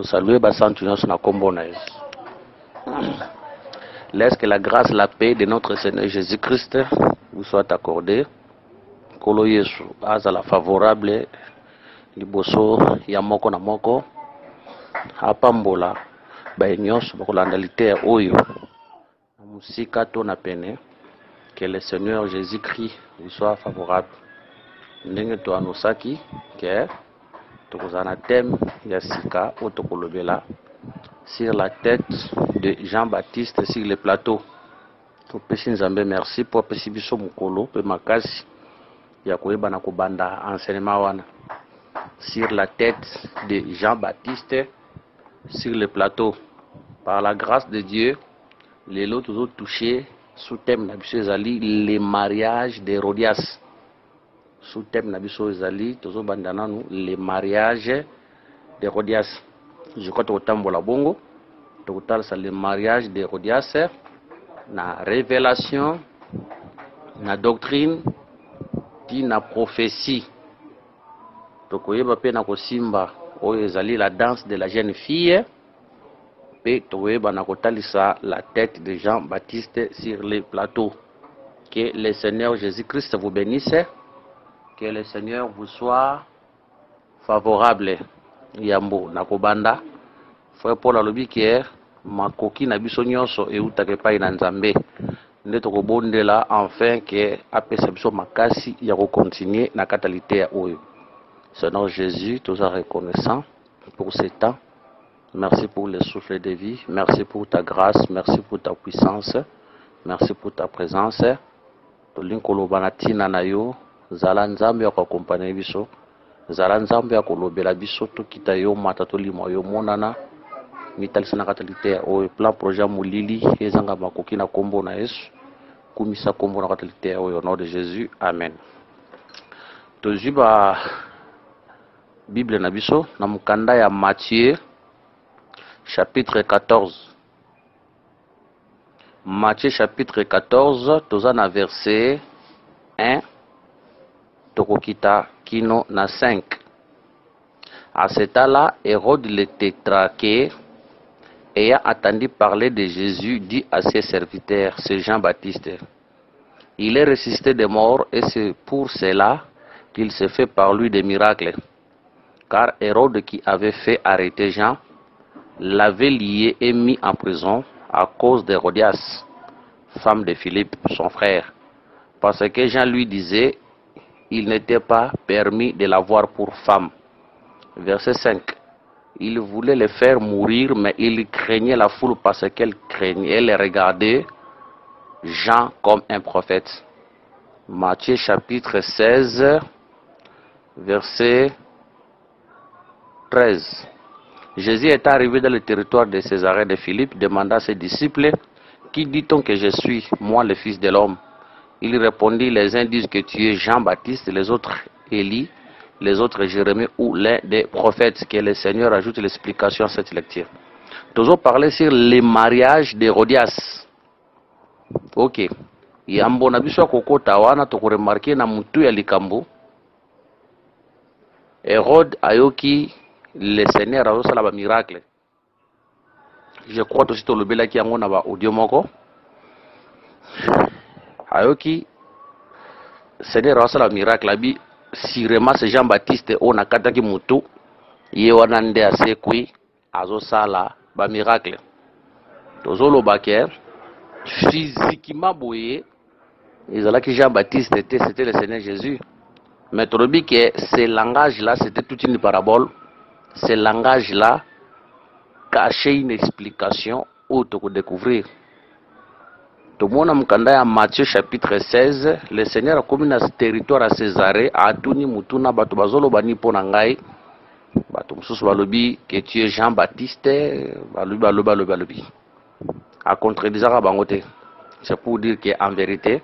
saluer basantu nyonso na kombo na Yesu. Laisse que la grâce, la paix de notre Seigneur Jésus-Christ vous soit accordée. Kolo Yesu azala favorable liboso ya moko na moko apambola ba nyonso bakolanda liter oyo na musika to na pene. Que le Seigneur Jésus-Christ lui soit favorable. Ndenge to anosaki que tokozana thème ya sika otokolobela sur la tête de Jean-Baptiste sur le plateau. Topesi Nzambe merci pour pesi biso mukolo pe makasi ya koyeba na kobanda enseignement wana sur la tête de Jean-Baptiste sur le plateau. Par la grâce de Dieu, les lots toujours touchés sous thème na biso ezali les mariages d'Hérodias. Sous thème na biso ezali toujours bandana nous les mariages d'Hérodias. Je crois que tambola bongo total ça le mariage d'Hérodias na révélation na doctrine ti na prophétie. Tokoyeba pe na kosimba oyo ezali la danse de la jeune fille. Pe tokoyeba na kotalisa la tête de Jean-Baptiste sur le plateau. Que le Seigneur Jésus-Christ vous bénisse. Que le Seigneur vous soit favorable. Yambo na kobanda frère Paul alobi ke makoki na biso nyonso eutake pai na Nzambe nde tokobondela enfin que apesa biso makasi ya continuer na katalité oyo. Seigneur Jésus, tous en reconnaissant pour ce temps. Merci pour le souffle de vie, merci pour ta grâce, merci pour ta puissance, merci pour ta présence. Tolinkoloba tina na yo zala Nzambe ya koaccompagner biso. Zala Nzambe ya kolobela biso to kita yo mata to limo yo monana mitalisa na katalité o plan projet mulili ezanga makoki na kombo na Yesu kumisa kombo na katalité o nom de Jésus. Amen. Tojiba Bible na biso na mukanda ya Matthieu chapitre 14. Matthieu chapitre 14 tozana verset 1 tokokita kino na 5. À ce temps-là, Hérode le tétrarque, ayant entendu parler de Jésus, dit à ses serviteurs, c'est Jean-Baptiste, il est ressuscité des morts et c'est pour cela qu'il se fait par lui des miracles. Car Hérode qui avait fait arrêter Jean l'avait lié et mis en prison à cause d'Hérodias, femme de Philippe, son frère, parce que Jean lui disait il n'était pas permis de l'avoir pour femme. Verset 5. Il voulait le faire mourir, mais il craignait la foule parce qu'elle craignait, elle regardait Jean comme un prophète. Matthieu chapitre 16, verset 13. Jésus est arrivé dans le territoire de Césarée de Philippe, demanda à ses disciples, qui dit-on que je suis, moi le Fils de l'homme? Il répondit, les uns disent que tu es Jean-Baptiste, les autres Élie, les autres Jérémie ou l'un des prophètes. Que le Seigneur ajoute l'explication à cette lecture. Toujours parler sur les mariages d'Hérodias. Ok. Yambo na biso koko tawana to remarquer na mutu ya likambo. Hérode ayoki le Seigneur a sala ba miracle. Je crois aussi to lobela ki yango na ba audio moko. Ayoki Seigneur a sala miracle abi sirema c'est Jean-Baptiste on akataki mutu ye wana nde asekwi azo sala ba miracle. Tozolo baker physiquement boye ezalaki Jean-Baptiste c'était le Seigneur Jésus. Mais tolobi que ce langage là c'était toute une parabole. Ce langage là cachait une explication ou to découvrir. Tomona mukanda ya Matthieu chapitre 16, le Seigneur a commis na territoire à Césarée, a tuni mutuna bato bazolo bani pona ngai. Bato mususu balobi que tu es Jean-Baptiste, balobi. A contredisant bangote. C'est pour dire qu'en vérité,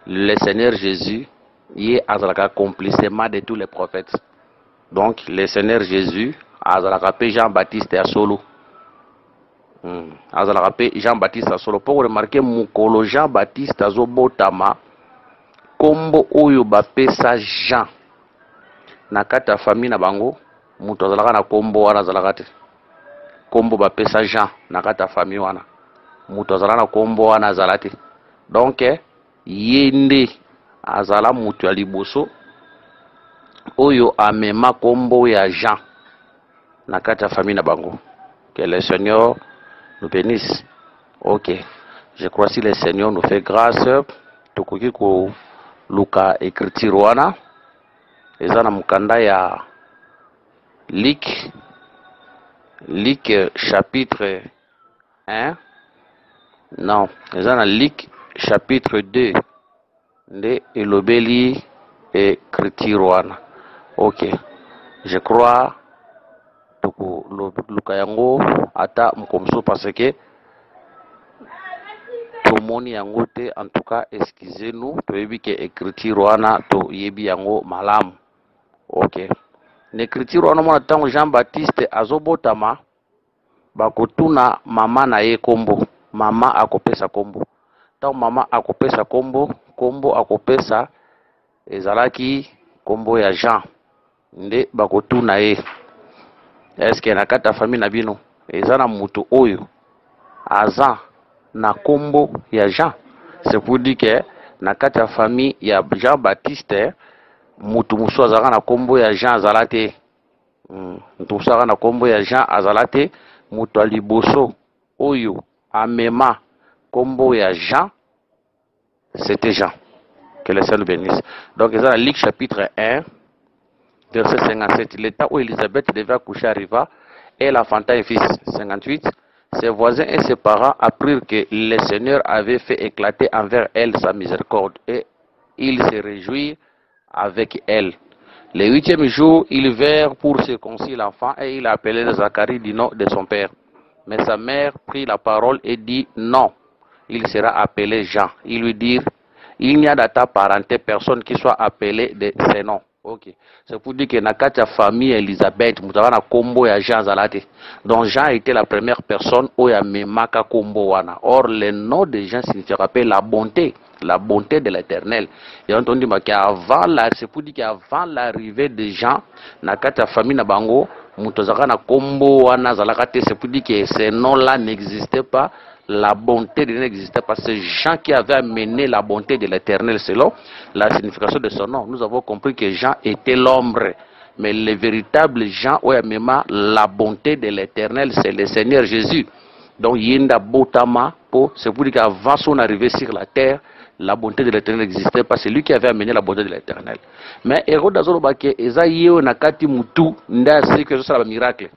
le Seigneur Jésus y est accomplissement de tous les prophètes. Donc le Seigneur Jésus a Jean-Baptiste à solo. Jean-Baptiste solo pour remarquer mukolo Jean-Baptiste azobotama kombo oyo bapesa Jean na kata famille na bango muto azalaka na kombo wana azalaka te kombo bapesa Jean na kata famille wana mutu azala na kombo wana azala te. Donc ye nde azala mutu ya liboso oyo amema kombo ya Jean na kata famille na bango. Que le Seigneur nous bénisse. Ok, je crois si le Seigneur nous fait grâce, tokoki ko luka écriture wana eza na mukanda ya Luc chapitre 1. Non, eza na Luc chapitre 2 nde elobeli écriture wana. Ok, je crois toko luka yango ata mkomso parce que tomoni yango te. En tout cas excusez-nous, toyebi ke écriture wana to yebi yango malamu. Ok, l'écriture wana mona tango Jean-Baptiste azobotama bakotuna mama na ye kombo, mama akopesa kombo. Tango mama akopesa kombo akopesa ezalaki kombo ya Jean nde bakotuna ye. Est-ce que na kata famille na bino eza na mutu oyo aza na kombo ya Jean? C'est pour dire que na kata famille ya Jean-Baptiste mutu musu azalaka na kombo ya Jean azalate. Mutu musu azalaka na kombo ya Jean azalate. Mutu aliboso oyo amema kombo ya Jean, c'était Jean. Que le Seigneur bénisse. Donc c'est dans Luc chapitre 1 verset 57. L'état où Élisabeth devait accoucher arriva, elle enfanta un fils. 58. Ses voisins et ses parents apprirent que le Seigneur avait fait éclater envers elle sa miséricorde et ils se réjouirent avec elle. Le 8e jour, ils vinrent pour circoncire l'enfant et il appelait Zacharie du nom de son père. Mais sa mère prit la parole et dit non, il sera appelé Jean. Ils lui dirent, il n'y a dans ta parenté personne qui soit appelé de ses noms. Ok, c'est pour dire que dans la famille Elisabeth, nous avons un combo ya Jean Zalate. Donc Jean était la première personne où il y a memaka combo wana. Or le nom de Jean signifie la bonté de l'Éternel. Et on dit qu'avant c'est pour dire qu'avant l'arrivée de Jean, dans la famille na bango, nous avons un combo wana Zalate. C'est pour dire que ce nom-là n'existait pas. La bonté de Dieu n'existait pas. C'est Jean qui avait amené la bonté de l'Éternel selon la signification de son nom. Nous avons compris que Jean était l'ombre. Mais le véritable Jean, la bonté de l'Éternel, c'est le Seigneur Jésus. Donc, Yenda Botama, c'est pour dire qu'avant son arrivée sur la terre, la bonté de l'Éternel n'existait pas. C'est lui qui avait amené la bonté de l'Éternel. Mais Hérode Azolobake, Ezaïe Nakati Moutou, Nda c'est que ce sera un miracle.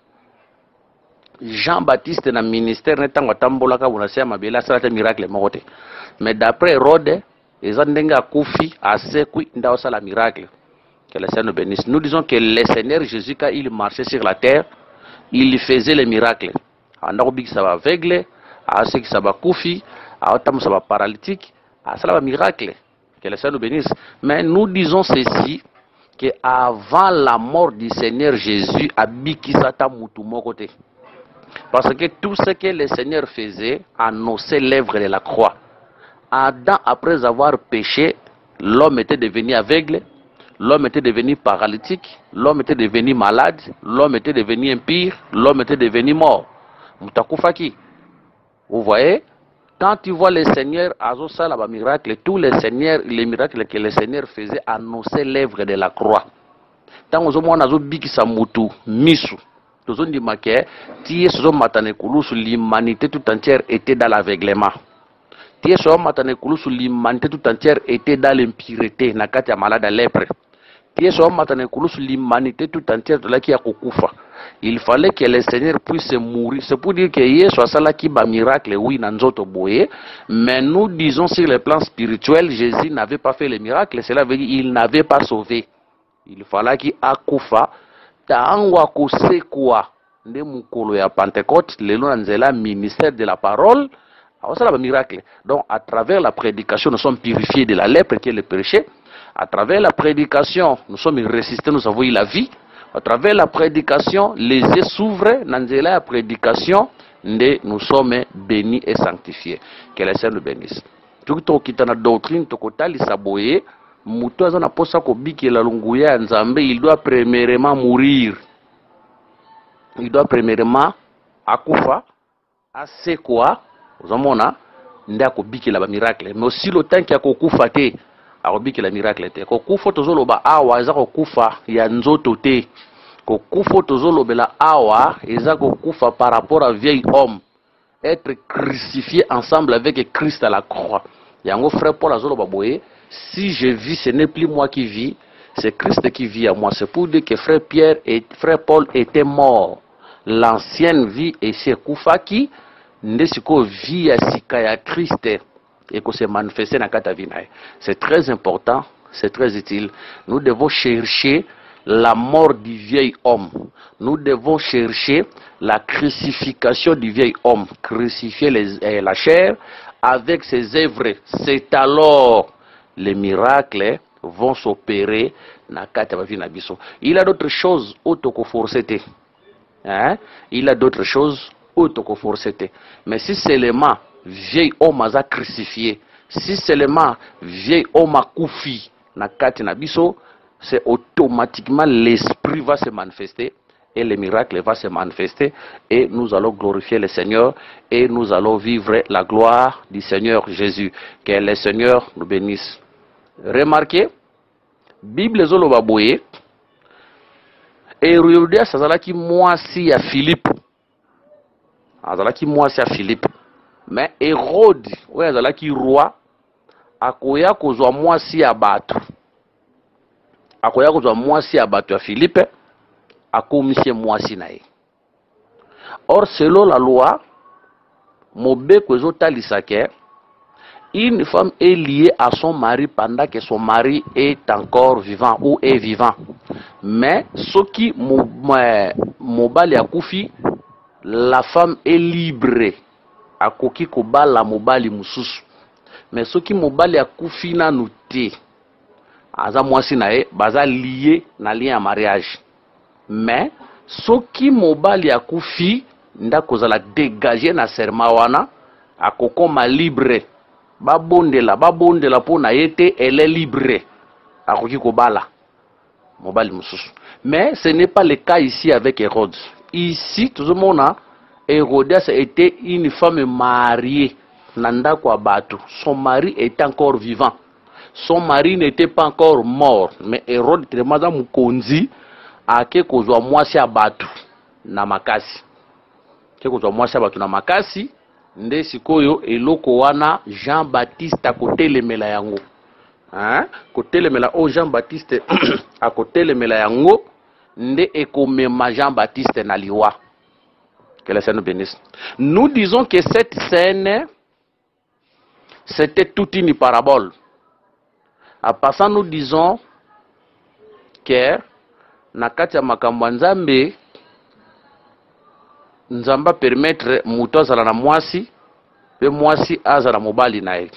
Jean-Baptiste na ministère netango tambolaka bonasema mabela salata miracle mokote. Mais d'après Hérode, ezandenga kufi asekui nda osala miracle. Que le Seigneur nous bénisse. Nous disons que le Seigneur Jésus quand il marchait sur la terre, il faisait les miracles. Andako ça va aveugle, aseki ça va kufi, aotam ça va paralytique, asala miracle. Que le Seigneur nous bénisse. Mais nous disons ceci que avant la mort du Seigneur Jésus, abiki sata mutu mokote. Parce que tout ce que le Seigneur faisait annonçait l'œuvre de la croix. Adam, après avoir péché, l'homme était devenu aveugle, l'homme était devenu paralytique, l'homme était devenu malade, l'homme était devenu impur, l'homme était devenu mort. Mutakoufaki. Vous voyez, quand tu vois le Seigneur Azosa la miracle, tous les miracles que le Seigneur faisait annonçaient l'œuvre de la croix. Tant que on a biki samutu misu. L'humanité tout entière était dans l'aveuglement. L'humanité tout entière était dans l'impureté, nakati malade à lèpre. L'humanité tout entière de la qui a kukufa. Il fallait que le Seigneur puisse mourir. C'est pour dire que Yesu asala ki ba miracle, oui, nanzoto boye. Mais nous disons sur le plan spirituel, Jésus n'avait pas fait le miracle. Cela veut dire qu'il n'avait pas sauvé. Il fallait qu'il akufa. Taangwa kusekwa nde mukolo ya Pentecôte lelo nzela ministère de la parole awasala ba miracle. Donc à travers la prédication nous sommes purifiés de la lèpre qui est le péché. À travers la prédication nous sommes ressuscités, nous avons eu la vie. À travers la prédication les yeux s'ouvrent nzela la prédication nde nous sommes bénis et sanctifiés. Que le Seigneur nous bénisse. Tout kita na doctrine tokotali saboye. Mutu azana posa ko biki la lunguya nzambe, il doit premièrement mourir. Il doit premièrement akufa asekwa ozomona nde akobikela ba miracle, mais aussi le temps ki akokufa te akobikela miracle te. Kokufa tozoloba awa eza kokufa ya nzoto te, kokufa tozolobela awa eza kokufa par rapport à vieil homme, être crucifié ensemble avec Christ à la croix. Yango frère Paul azoloba boye, si je vis, ce n'est plus moi qui vis, c'est Christ qui vit à moi. C'est pour dire que frère Pierre et frère Paul étaient morts. L'ancienne vie et c'est Koufaki, Ndesiko vie à Sika ya Christ et que se manifester dans kata vie. C'est très important, c'est très utile. Nous devons chercher la mort du vieil homme. Nous devons chercher la crucifixion du vieil homme, crucifier la chair avec ses œuvres. C'est alors les miracles vont s'opérer na kata va na biso. Il a d'autres choses autocoforcété. Hein? Il a d'autres choses autocoforcété. Mais si seulement vieil homme a crucifié, si seulement vieil homme a koufi na kata na biso, c'est automatiquement l'esprit va se manifester et le miracle va se manifester et nous allons glorifier le Seigneur et nous allons vivre la gloire du Seigneur Jésus. Que le Seigneur nous bénisse. Remarquez, Bible zoloba boye, Hérodias azalaki mwasi ya Philippe. Azalaki mwasi ya Philippe. Mais Hérode, oyo azalaki roi, akoya kozwa mwasi ya bato. Akoya kozwa mwasi ya bato ya Philippe, akomisie mwasi na ye. Or, selon la loi, mobeko ezotalisa ke une femme est liée à son mari pendant que son mari est encore vivant ou est vivant. Mais ce qui mobali akufi, la femme est libre. Akoki kobala mobali mususu. Mais ce qui mobali akufi na noté. Aza mwasi na e, baza lié na lien à mariage. Mais ce qui mobali akufi, nda kozala dégager na serma wana, akokoma libre. Babondela po na yete, elle est libre. Akoki kobala mobali mususu. Mais ce n'est pas le cas ici avec Hérode. Ici, tout le monde a Hérodias était une femme mariée. Nanda kwa batu. Son mari était encore vivant. Son mari n'était pas encore mort. Mais Hérode était madame Mukonzi ake kozwa mwasi ya batu na makasi. Ke kozwa mwasi ya batu na makasi. Nde sikoyo eloko wana Jean-Baptiste akotelemela yango. Hein? Kotelemela o Jean-Baptiste akotelemela yango. Nde ekomema Jean-Baptiste na liwa. Que le Seigneur nous bénisse. Nous disons que cette scène, c'était toute une parabole. En passant, nous disons que nakati ya makambo nzambe nzamba permettre muto azala na mwasi pe mwasi azala mobali na ye.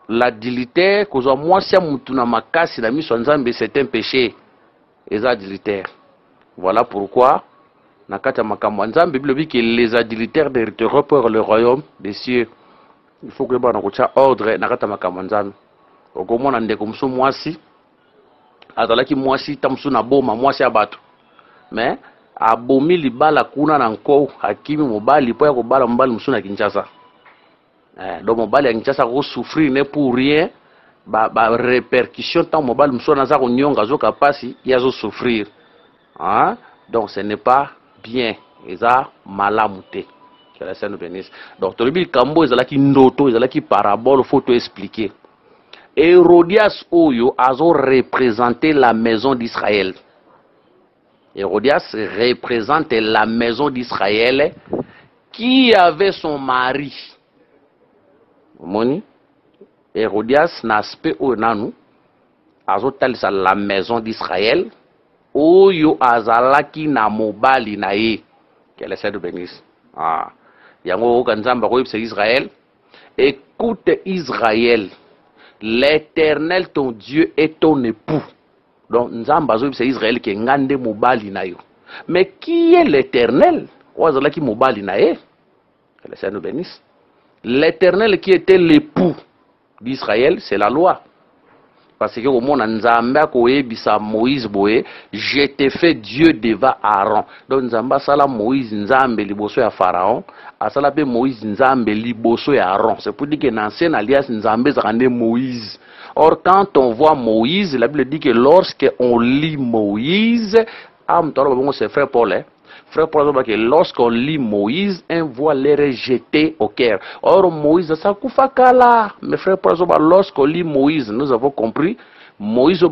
L'adultère kozwa mwasi ya mutu na makasi na miso nzambe, c'est un péché. Eza adultère. Voilà pourquoi nakati ya makambo nzambe Bible dit que les adultères hériteront pour le royaume des cieux. Il faut que bana kocha ordre nakati ya makambo nzambe. Okomona ndeko musu mwasi azalaki mwasi tamsu na boma mwasi ya bato. Mais abomi libala kuna na nko hakimi mobali po ya kobala mobali musu na Kinshasa. Donc mobali ya Kinshasa ko souffrir ne pour rien. Ba répercussion tant mobali musu na za ko nyonga zo kapasi ya zo souffrir. Hein? Donc ce n'est pas bien. Eza malamute. Que la Seigneur nous bénisse. Donc Tolobi Kambo ezalaki ndoto, ezalaki parabole, faut tout expliquer. Hérodias Oyo a représenté la maison d'Israël. Hérodias représente la maison d'Israël qui avait son mari. Moni? Hérodias n'aspect au nanou. Azotalisa la maison d'Israël. Oyo azalaki na mobali na ye. Que le Seigneur bénisse. Ah. Yango kanzamba ko c'est Israël. Écoute Israël. L'Éternel ton Dieu est ton époux. Donc nzamba zo c'est Israël qui ngande mobali na yo. Mais qui est l'Éternel? Wazalaki mobali na ye. Que le Seigneur nous bénisse. L'Éternel qui était l'époux d'Israël, c'est la loi. parce que au monde Nzambe akoyebisa Moïse boye, je t'ai fait Dieu devant Aaron. Donc Nzamba sala Moïse Nzambe liboso ya Pharaon, asala pe Moïse Nzambe liboso ya Aaron. C'est pour dire que dans l'ancienne alliance Nzambe zakande Moïse. Or quand on voit Moïse, la Bible dit que lorsque on lit Moïse, c'est frère Paul, hein? Frère Paul, que lorsqu'on lit Moïse, un voile est rejeté au cœur. Or, Moïse, ça koufakala. Mais frère Paul, lorsqu'on lit Moïse, nous avons compris, Moïse,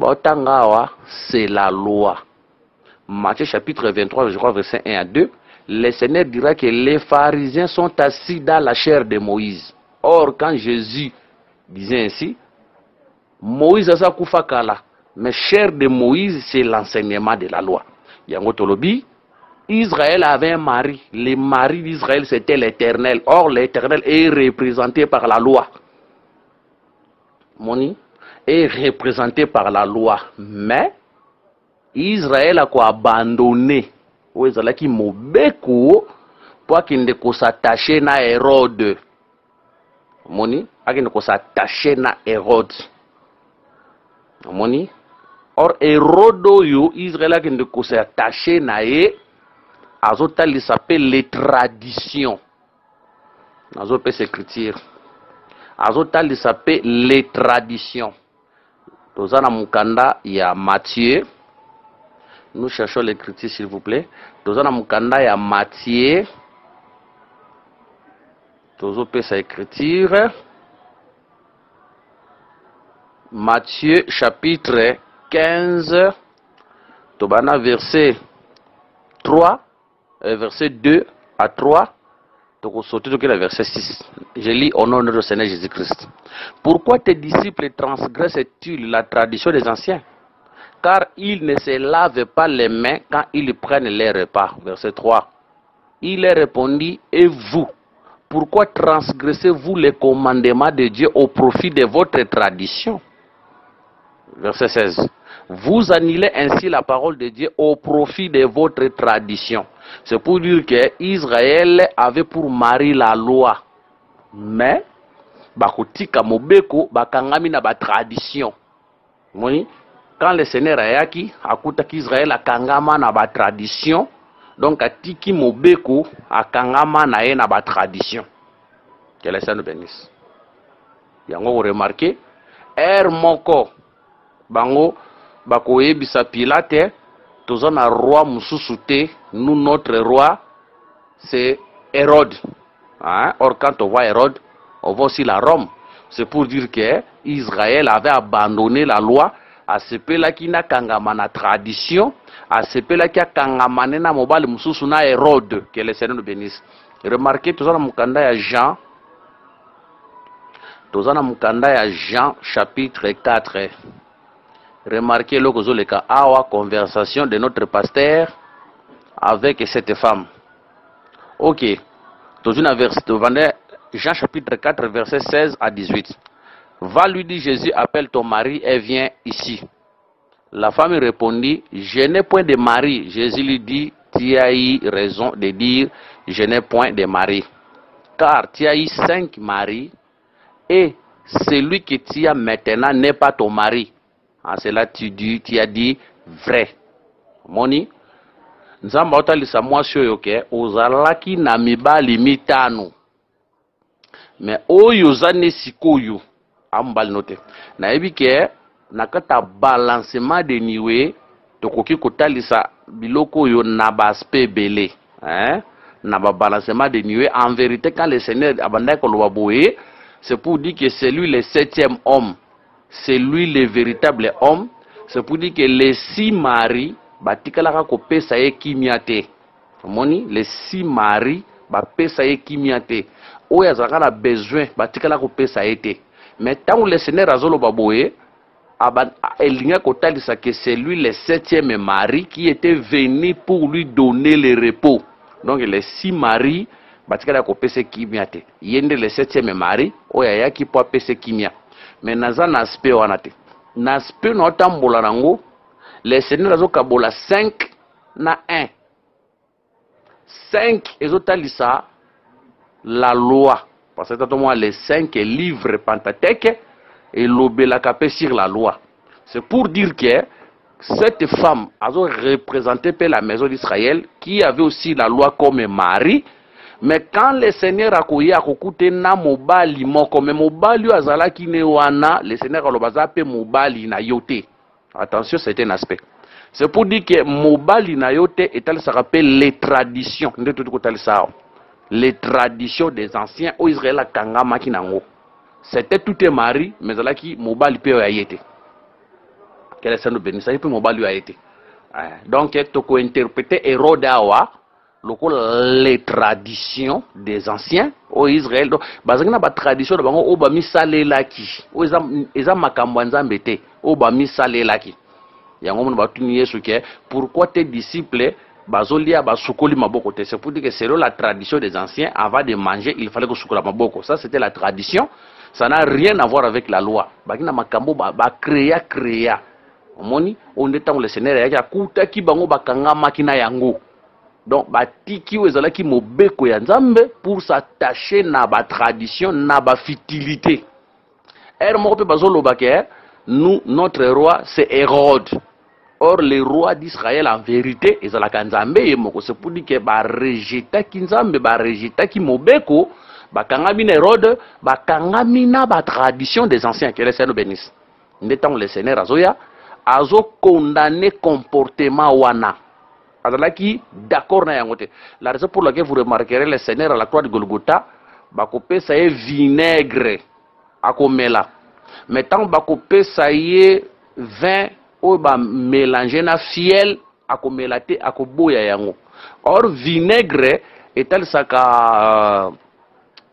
c'est la loi. Matthieu chapitre 23, je crois, verset 1 à 2. Le Seigneur dira que les pharisiens sont assis dans la chair de Moïse. Or, quand Jésus disait ainsi, Moïse, ça koufakala. Mais chair de Moïse, c'est l'enseignement de la loi. Yango Tolobi, Israël avait un mari. Le mari d'Israël, c'était l'Éternel. Or, l'Éternel est représenté par la loi. Moni est représenté par la loi. Mais, Israël a quoi abandonné. Où est-ce qu'il mobeko pour qu'il ne s'attache à Hérode. Moni, qu'il ne s'attache à Hérode. Moni. Or, Hérode, Israël a qu'il ne s'attache à Azota, il s'appelle les traditions. Azota, c'est écriture. Azota, il s'appelle les traditions. Dans un mukanda, il y a Matthieu. Nous cherchons l'écriture, s'il vous plaît. Dans un mukanda, il y a Matthieu. Dans sa écriture. Matthieu, chapitre 15. Tobana, verset 3. Verset 2 à 3, donc sauter le verset 6. Je lis au nom de notre Seigneur Jésus-Christ. Pourquoi tes disciples transgressent-ils la tradition des anciens? Car ils ne se lavent pas les mains quand ils prennent les repas. Verset 3. Il leur répondit, et vous, pourquoi transgressez-vous les commandements de Dieu au profit de votre tradition? Verset 16. Vous annulez ainsi la parole de Dieu au profit de votre tradition. C'est pour dire que Israël avait pour mari la loi. Mais, bakotika mobeko, bakangami na ba tradition. Quand le Seigneur a yaki, akuta qu'Israël a kangama na ba tradition. Donc, atiki mobeko, a kangama na ye na ba tradition. Que le Seigneur nous bénisse. Yango vous remarquez, moko, bango, bakoye bisa Pilate, tozan a roi mususute, nous notre roi, c'est Hérode. Hein? Or quand on voit Hérode, on voit aussi la Rome. C'est pour dire que Israël avait abandonné la loi, à ce peu-là qui n'a kangamana tradition, à ce peu-là qui a kangamane na mobile mususuna Hérode, que le Seigneur nous bénisse. Remarquez, tozan a mukanda ya Jean, tozan a mukanda ya Jean, chapitre 4. Remarquez le cas awa conversation de notre pasteur avec cette femme. Ok. Jean chapitre 4 verset 16 à 18. Va lui dire Jésus, appelle ton mari et viens ici. La femme répondit, je n'ai point de mari. Jésus lui dit, tu as eu raison de dire, je n'ai point de mari. Car tu as eu 5 maris et celui que tu as maintenant n'est pas ton mari. En cela tu as dit vrai. Moni, nzamba otalisa mwasi oyo ke ozalaki na mibali mitano. Mais oyo zane sikoyo ambali note. Na yebi ke nakata balancement de niwe tokoki kotalisa biloko oyo na baspe belé. Hein? Na ba balancement de niwe en vérité quand le Seigneur abandai koloba boye, c'est pour dire que c'est lui le 7e homme. C'est lui le véritable homme. C'est pour dire que les 6 maris, batikalaka ko pesa ye kimiate. Moni, les 6 maris, ba pesa ye kimiate. Oya zaka na besoin, batikala ko pesa ete. Mais tant le Seigneur azolo baboye, elinga kotalisa que c'est lui le 7e mari qui était venu pour lui donner le repos. Donc les 6 maris, batikala ko pesa kimiate. Yende le 7e mari, oya yaki po pesa kimia. Mais naza na aspect wana te. Na aspect na otambola nango, le Seigneur azokabola 5 na 1. 5 ezotalisa la loi. Parce que moi les 5 livres Pentateuque et l'obelaka pe sur la loi. C'est pour dire que cette femme a représenté la maison d'Israël, qui avait aussi la loi comme mari. Mais quand le Seigneur a koyé a kokute na mobali moko, mais mobali azala ki ne wana, le Seigneur a lobaza pe mobali na yote. Attention, c'est un aspect. C'est pour dire que mobali na yote est ce qu'on appelle les traditions. Les traditions des anciens au Israël a kangama ki nango. C'était tout un mari, mais là qui mobali pe a été. Quel est ce béni? Ça peut mobali a été. Donc, tu peux interpréter Hérode awa. Les traditions des anciens au Israël. Donc, bazangina ba tradition bango oba misalelaki. O eza makambo nzambe te. Oba misalelaki. Yango mon batuni Yesu ke pourquoi tes disciples bazolia basukoli maboko te? C'est pour dire que selon la tradition des anciens, avant de manger, il fallait que sukola maboko. Ça c'était la tradition. Ça n'a rien à voir avec la loi. Bagina makambo ba créa. Omoni on est dans le Seigneur ya kuta ki bango bakanga makina yango. Donc, batiki wezalaki mobeko ya nzambe pour s'attacher na ba tradition, na ba futilité. Nous, notre roi, c'est Hérode. Or, le roi d'Israël, en vérité, ezalaka nzambe yemoko. C'est pour dire que ba rejeta ki nzambe, ba rejeta ki mobeko, ba kangami na Hérode, ba kangami na ba tradition des anciens. Que le Seigneur bénisse. N'étant le Seigneur azoya, azo condamné comportement wana. Qui d'accord na yangote. La raison pour laquelle vous remarquerez le Seigneur à la croix de Golgotha, bakopé ça est vinaigre à komela. Mais tant bakopé ça est vin ou ba mélanger na fiel à komelate à koboya yango. Or vinaigre est tel saka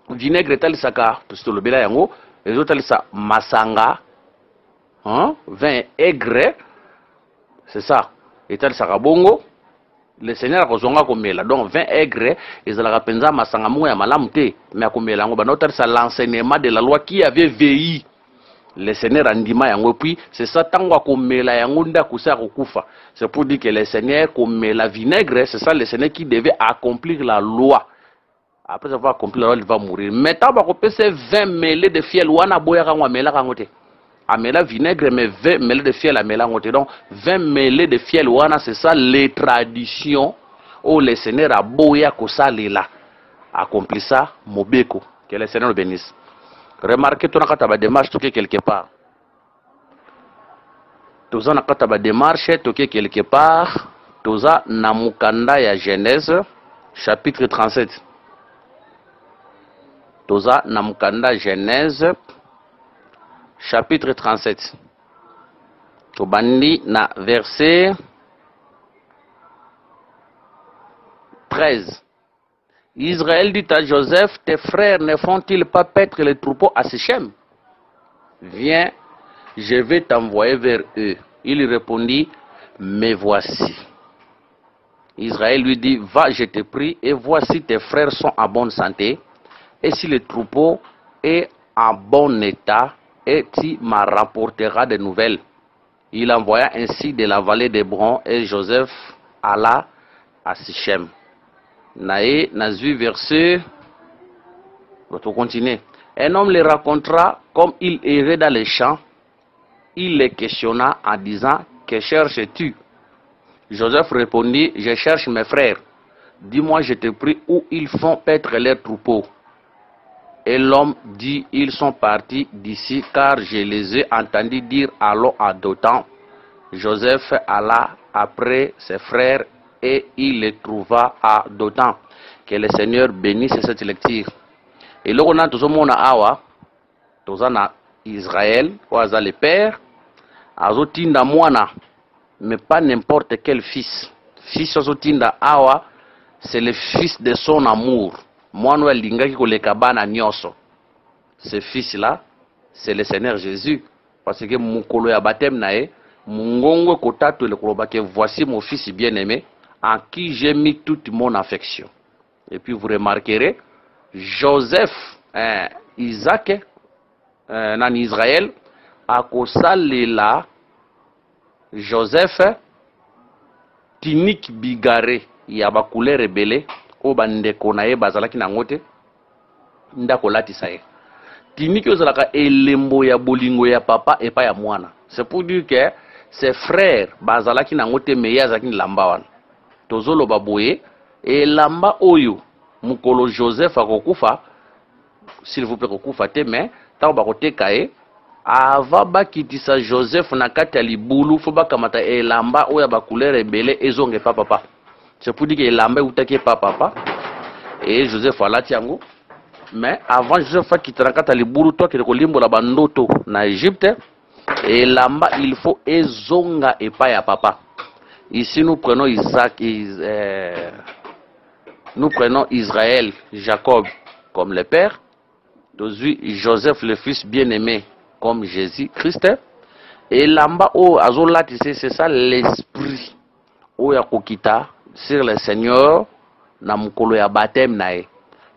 parce que le bela yango les autres ça masanga vin aigre, c'est ça. Et tel saka bongo. Le Seigneur a kozonga komela. Donc 20 aigre, ils ont la penza masanga mungu ya malamute, mais komela ngo banotar ça l'enseignement de la loi qui avait veillé. Le Seigneur andima yango puis c'est ça tango komela yango nda kusa kokufa. C'est pour dire que le Seigneur komela vinaigre, c'est ça le Seigneur qui devait accomplir la loi. Après avoir accompli la loi, il va mourir. Maintenant ba kopese 20 mêlées de fiel wana boya kangwa mela kangote. Amela vinaigre mais 20 mêlées de fiel amela ngote. Donc 20 mêlées de fiel wana c'est ça les traditions où le Seigneur a boya kosalela accompli ça mobeko. Que le Seigneur le bénisse. Remarquez ton akata démarche toqué quelque part. Toza nakata démarche toqué quelque part. Toza namukanda ya Genèse chapitre 37. Toza namukanda Genèse chapitre 37. Tobandi na verset 13. Israël dit à Joseph, tes frères ne font-ils pas paître les troupeaux à Sichem? Viens, je vais t'envoyer vers eux. Il répondit, me voici. Israël lui dit, va, je te prie, et voici tes frères sont en bonne santé, et si le troupeau est en bon état, et tu m'en rapporteras des nouvelles. Il envoya ainsi de la vallée d'Hébron et Joseph alla à Sichem. Naé, Nazu, verset. On va continuer. Un homme les racontera comme il errait dans les champs. Il les questionna en disant, que cherches-tu? Joseph répondit, je cherche mes frères. Dis-moi, je te prie, où ils font paître leurs troupeaux. Et l'homme dit, ils sont partis d'ici, car je les ai entendus dire, allons à Dothan. Joseph alla après ses frères et il les trouva à Dothan. Que le Seigneur bénisse cette lecture. Et là, on a tout monde awa, tout ça Israël, oaza le père, azotinda mwana, mais pas n'importe quel fils. Fils azotinda awa, c'est le fils de son amour. Mwana lingaki koleka bana nyoso. Ce fils là, c'est le Seigneur Jésus, parce que mukolo ya baptême nae, mungongo kotato le kolobake, voici mon fils bien-aimé, en qui j'ai mis toute mon affection. Et puis vous remarquerez, Joseph, Isaac, en Israël, a kosalela Joseph, tinik bigare, yaba couleur rebelle, o bandeko na ye bazalaki na ngote, ndako lati saye. Tinik ozalaka elembo ya bolingo ya papa epa ya mwana. C'est pour dire que ses frères bazalaki na ngote meya zaki lamba wana. Tozolo baboye et lamba oyo mukolo Joseph akokufa, s'il vous plaît kokufa te, mais tant bakote kae ava bakitisa Joseph na kati ya libulu fo bakamata elamba oyo ba couleur ebele ezonge papa. C'est pour dire que elamba utaki papa et Joseph alati yango. Mais avant Joseph akita na kati ya libulu to ke kolimbola bandoto na Égypte, elamba il faut ezonga epa ya papa. Ici nous prenons nous prenons Israël, Jacob comme le père, Joseph le fils bien-aimé comme Jésus-Christ. Et lamba o azolati c'est ça l'esprit o ya kokita sur le Seigneur na mukolo ya baptême nae.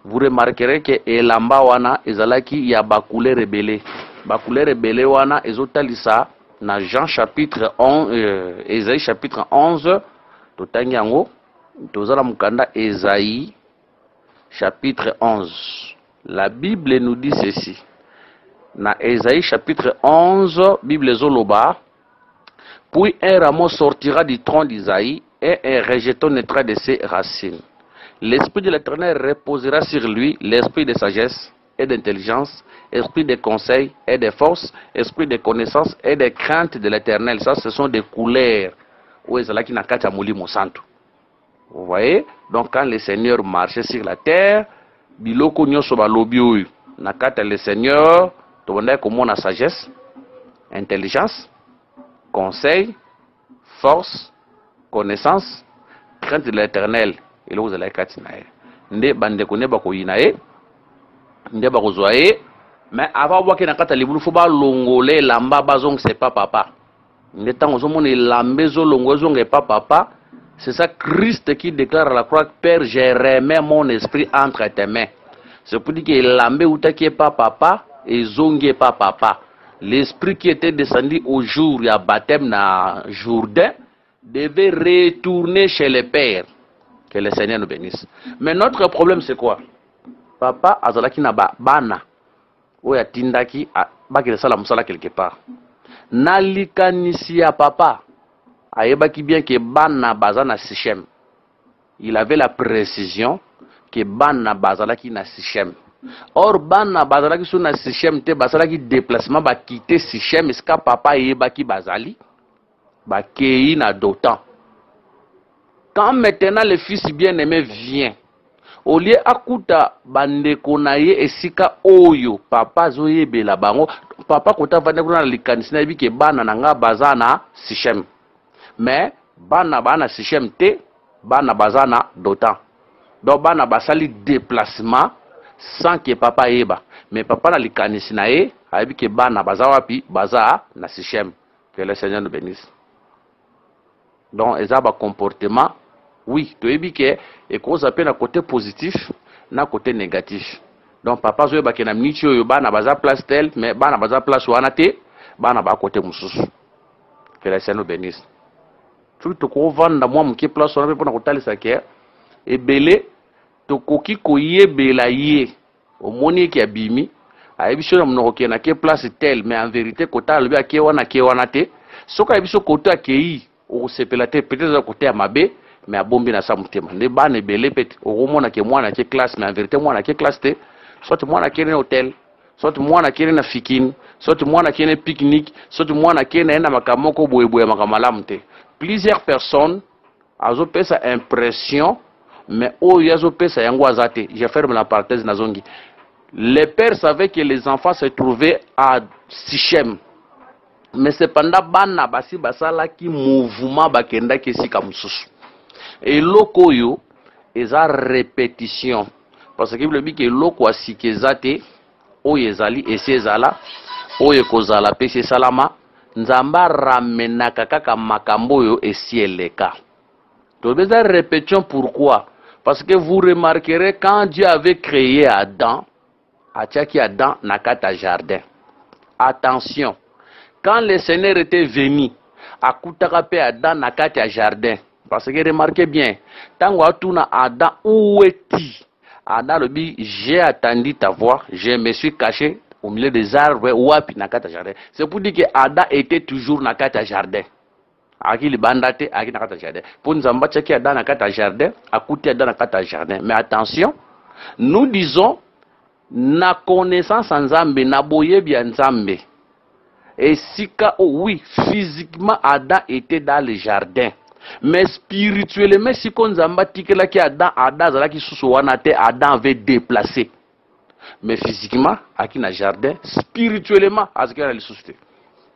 Vous remarquerez que elamba wana ezalaki ya bakule rebelle. Bakule rebelle wana ezotalisa na Jean chapitre 11, Esaïe chapitre 11, totangi yango, tozala mukanda Esaïe chapitre 11. La Bible nous dit ceci. Na Esaïe chapitre 11, Bible zoloba, puis un rameau sortira du tronc d'Isaïe et un rejeton naîtra de ses racines. L'esprit de l'Éternel reposera sur lui, l'esprit de sagesse et d'intelligence, esprit de conseil et de force, esprit de connaissance et de crainte de l'Éternel. Ça, ce sont des couleurs. Vous voyez? Donc, quand le Seigneur marchait sur la terre, biloko nyoso balobi oyo nakata le Seigneur tobanda komona sagesse, intelligence, conseil, force, connaissance, crainte de l'Éternel. Et là vous allez kati na ye nde bande ko ne ba ko yina ye nde ba ko zwa ye. Mais avant waki na kata libulu fo ba longole lamba bazong c'est pas papa nde tango zo mona lambe zo longo zo nge pas papa. C'est ça Christ qui déclare à la croix, Père, je remets mon esprit entre tes mains. C'est pour dire que l'ambé ou qui est pas papa et zongue pas papa. L'esprit qui était descendu au jour il y a baptême na Jourdain devait retourner chez le Père. Que le Seigneur nous bénisse. Mais notre problème c'est quoi? Papa azalaki na bana oya tindaki bakile sala musala quelque part. Nalikanisi ya papa. Ayebaki bien que bana bazana Sichem. Il avait la précision que bana bazalaki na Sichem. Or bana bazalaki sur na Sichem te bazalaki déplacement ba quitter Sichem eska papa ayebaki bazali ba kei na Dotan. Quand maintenant le fils bien-aimé vient, au lieu akuta bandeko na ye esika oyo papa zoyebela bango, papa kota vanda kuna likanisi na bi ke bana nanga bazana Sichem. Mais bana Sichem te bana bazana Dotan. Donc bana basali déplacement sans que papa eba. Mais papa na likanisi na ye ayebi ke bana baza wapi baza na Sichem. Que le Seigneur nous bénisse. Donc ezaba comportement, oui, tu ebi ke et cause appelle na côté positif na côté négatif. Donc papa zo eba ke na mnichi oyo bana baza place tel mais bana baza place wana te bana ba côté mususu. Que le Seigneur nous bénisse. Tout ko vanda mwa mke place wana pe na kotalisa ke ebele to koki ko yebela ye omoni ki abimi ayebiso na mnoko ke na ke place tel mais en vérité kota lobi ke wana te soka yebiso kota akei o sepela te peut-être côté ya mabe mais abombi na sa mutema ne bana ebele pete o mona ke mwana ke classe mais en vérité mwana ke classe te soit mwana ke na hotel soit mwana ke na fikini soit mwana ke na pique-nique soit mwana ke na makamoko boyeboya makamalamu te. Plusieurs personnes ont fait sa impression, mais ils ont fait sa yangoazate. Je ferme la parenthèse nazongi. Les pères savaient que les enfants se trouvaient à Sichem. Mais cependant, bana basi basala ki mouvement bakenda kesi kamususu. Et loko yo, eza répétition. Parce que le dit que loko asikezate, o yezali esezala, o yekozala pese salama. Nzamba ramena kaka makambo yo esieleka. Tobeza répétition pourquoi? Parce que vous remarquerez quand Dieu avait créé Adam, atiaki Adam nakata jardin. Attention, quand le Seigneur était venu, akutaka pe Adam nakata jardin. Parce que remarquez bien, tango atuna Adam où es-tu? Adam le dit, j'ai attendu ta voix, je me suis caché au milieu des arbres, wapi na kata jardin. C'est pour dire que Adam était toujours na kata jardin. Aki li bandate, aki na kata jardin. Pour nous embêter qui Adam na kata jardin, akuti Adam na kata jardin. Mais attention, nous disons na connaissance en Nzambe, na boyebi en Nzambe. Et si oui, physiquement Adam était dans le jardin. Mais spirituellement, si on zamba tikela ki Adam zala ki susu wana te, Adam avait déplacé. Mais physiquement, aki na jardin, spirituellement, azaki na li susu te.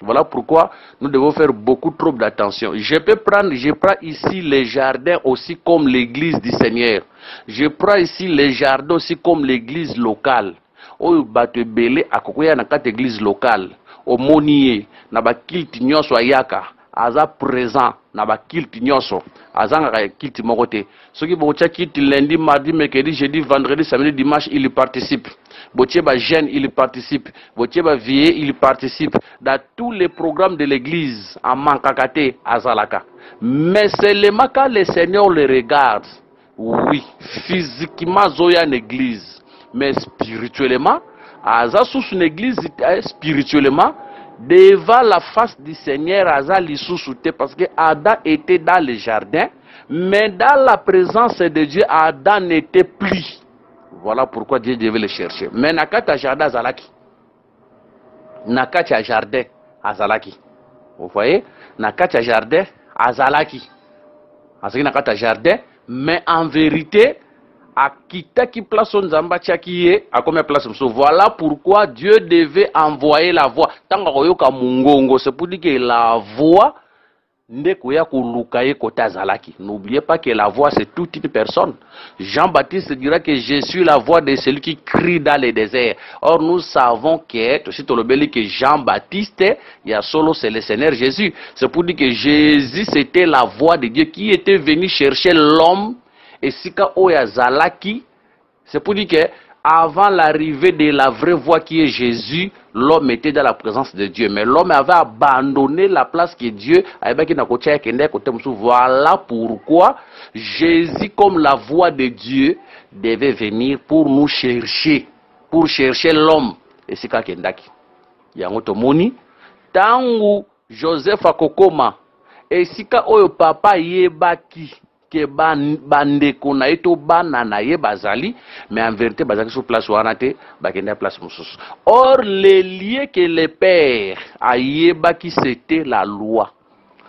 Voilà pourquoi nous devons faire beaucoup trop d'attention. Je prends ici les jardins aussi comme l'église du Seigneur. Je prends ici les jardins aussi comme l'église locale. Oyo bato belé akokoya na kata église locale. Omoniye na ba kilti nyonso ayaka aza présent na ba kilti nyonso azanga ka kilti moko te. Soki bocha kilti lundi, mardi, mercredi, jeudi, vendredi, samedi, dimanche, il participe. Boche ba jeune, il participe. Boche ba vieux, il participe. Dans tous les programmes de l'église, en mankakate, azalaka. Mais seulement quand le Seigneur le regarde, oui, physiquement, zoya une église. Mais spirituellement, aza sous une église, spirituellement, devant la face du Seigneur, aza li sous-souté, parce que Adam était dans le jardin, mais dans la présence de Dieu, Adam n'était plus. Voilà pourquoi Dieu devait le chercher. Mais nakata jardin azalaki. Nakata jardin azalaki. Vous voyez? Nakata jardin azalaki. Azalaki nakata jardin, mais en vérité, à qui place on zamba tchakiye, à combien place on. Voilà pourquoi Dieu devait envoyer la voix. Tant que mungongo, c'est pour dire que la voix n'oubliez pas que la voix c'est toute une personne. Jean-Baptiste dira que je suis la voix de celui qui crie dans les déserts. Or nous savons que Jean-Baptiste, il y a solo c'est le Seigneur Jésus. C'est pour dire que Jésus c'était la voix de Dieu qui était venu chercher l'homme. Et sika oya zalaki, c'est pour dire que avant l'arrivée de la vraie voix qui est Jésus, l'homme était dans la présence de Dieu. Mais l'homme avait abandonné la place que Dieu avait. Voilà pourquoi Jésus, comme la voix de Dieu, devait venir pour nous chercher. Pour chercher l'homme. Et c'est quand Kendaki. Yangotomoni. Tangu Joseph Akokoma. Et si quand oyo papa yebaki. Que bandeko na eto bana na ye bazali, mais en vérité bazali sur place wanate bakenda place mususu. Or les liens que le père a yeba qui c'était la loi.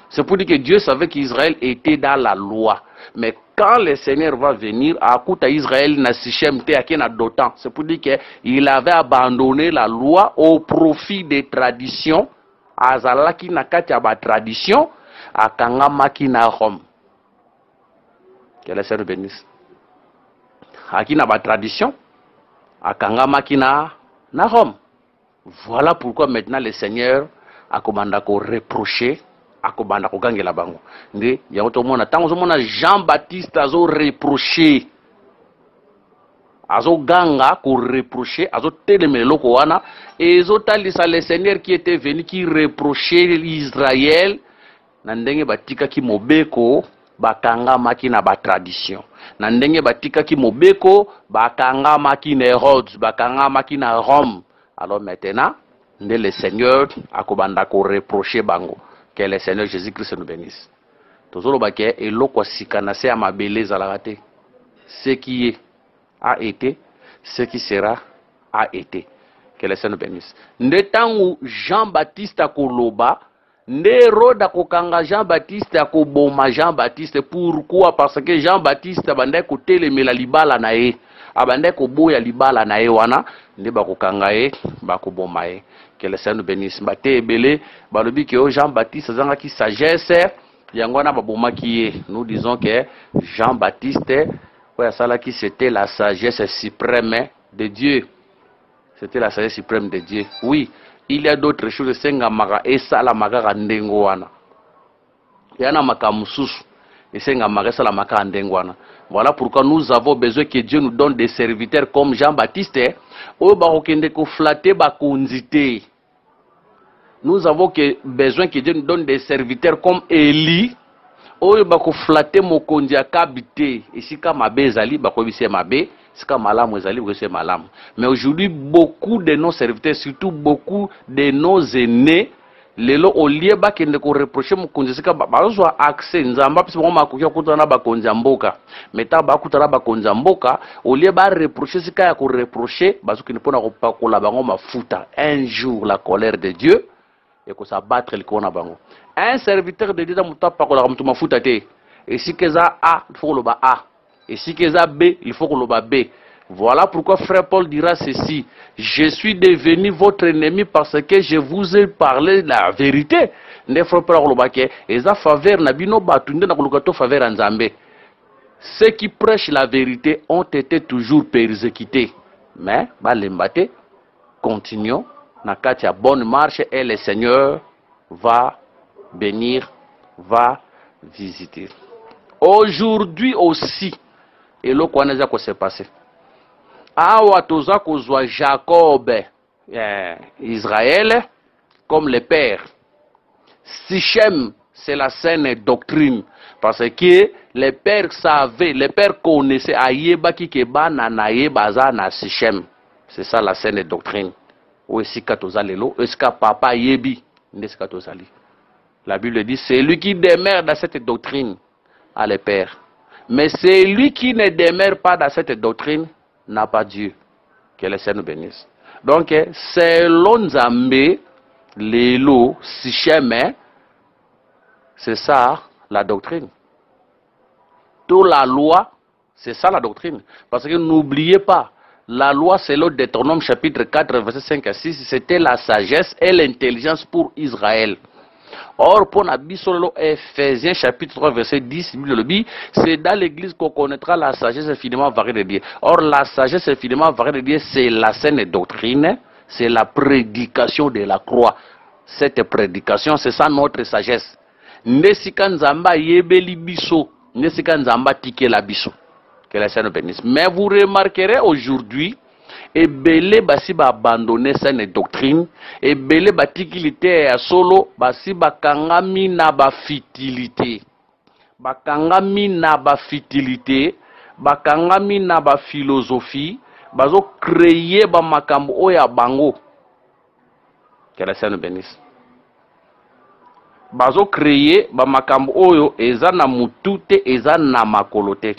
C'est pour dire que Dieu savait qu'Israël était dans la loi. Mais quand le Seigneur va venir, à Kouta Israël na Sichem te akena d'autant. C'est pour dire qu'il avait abandonné la loi au profit des traditions. Azalaki na katia ba tradition, akangamaki na Rome. Que le Seigneur bénisse. Aki na ba tradition, akangama ki na Rome. Voilà pourquoi maintenant le Seigneur a commandé ko reprocher, a commandé ko gangela bango. Ndi yango to mona tango mona Jean-Baptiste azo reprocher. Azo ganga ko reprocher, azo telemele loko wana et azo talisa le Seigneur qui était venu qui reprochait Israël na ndenge batika ki mobeko bakanga maki na ba tradition na ndenge batika ki mobeko bakanga maki na Hérode bakanga maki na Rome. Alors maintenant le Seigneur akobanda ko reprocher bango. Que le Seigneur Jésus-Christ nous bénisse. Tozolo baké eloko sikana se amabele zalate. Ce qui a été, ce qui sera a été. Que le Seigneur nous bénisse. Ndetangu Jean-Baptiste akoloba Hérode akokanga Jean-Baptiste akoboma Jean-Baptiste. Pourquoi? Parce que Jean-Baptiste abandai kotelemela libala na ye, abandai koboya libala na ye wana nde bakokanga ye bakoboma ye. Que le Seigneur nous bénisse. Bate ebele balobi ke Jean-Baptiste azangaki sagesse yango wana babomaki ye. Nous disons que Jean-Baptiste oya salaki c'était la sagesse suprême de Dieu. C'était la sagesse suprême de Dieu. Oui. Il y a d'autres choses, senga maga esala maga ndengo wana. Yana makamususu, senga maga esala maga ndengo wana. Voilà pourquoi nous avons besoin que Dieu nous donne des serviteurs comme Jean-Baptiste, oyo bakokende ko flatter bakonzite. Nous avons besoin que Dieu nous donne des serviteurs comme Élie, oyo bako flatter mokonzi akabite, esika mabe ezali bakobise mabe, C'est comme malam, c'est malam. Mais aujourd'hui, beaucoup de nos serviteurs, surtout beaucoup de nos aînés, lelo au lieu ba kende ko reprocher mu konzesika bazo accès nzamba pisi ngoma kukia kutana ba konzamboka meta ba kutana ba konzamboka au lieu ba reprocher sika ya ko reprocher bazo kini pona ko pakola bango mafuta un jour la colère de Dieu et ko s'abattre le kona bango un serviteur de Dieu muta pakola mutu mafuta te et si keza A il faut le ba A et si keza B il faut que le ba B. Voilà pourquoi frère Paul dira ceci. Je suis devenu votre ennemi parce que je vous ai parlé de la vérité. Ceux qui prêchent la vérité ont été toujours persécutés. Mais, continuons. Nakatia bonne marche et le Seigneur va bénir, va visiter. Aujourd'hui aussi, et là, quoi s'est passé? Awa toza kozwa Jacob, Israël, comme le père. Sichem, c'est la saine doctrine. Parce que les pères savaient, les pères connaissaient Ayeba qui keba na naeba za na Sichem. C'est ça la saine doctrine. Ou est-ce que lelo, est-ce que papa yebi, n'est-ce que la Bible dit, c'est lui qui demeure dans cette doctrine à les pères. Mais c'est lui qui ne demeure pas dans cette doctrine n'a pas Dieu. Que le Seigneur nous bénisse. Donc, selon Nzambe, Lélo, Sichem, c'est ça la doctrine. Toute la loi, c'est ça la doctrine. Parce que n'oubliez pas, la loi, c'est le Deutéronome chapitre 4, verset 5 à 6, c'était la sagesse et l'intelligence pour Israël. Or, pour Nabisolo, Ephésiens chapitre 3, verset 10, c'est dans l'église qu'on connaîtra la sagesse infiniment variée de Dieu. Or, la sagesse infiniment variée de Dieu, c'est la saine doctrine, c'est la prédication de la croix. Cette prédication, c'est ça notre sagesse. Nesika Nzamba yebeli biso, nesika Nzamba tike la biso. Que la Seigneur bénisse. Mais vous remarquerez aujourd'hui, et belé basi ba abandonner cette doctrine et belé batikilité ya solo basi bakangami na ba fitilité bakangami na ba fitilité bakangami na ba philosophie bazo créer ba makambo oya bango. Que la Seigneur bénisse. Bazo créer ba makambo oyo eza na mutute eza na makolote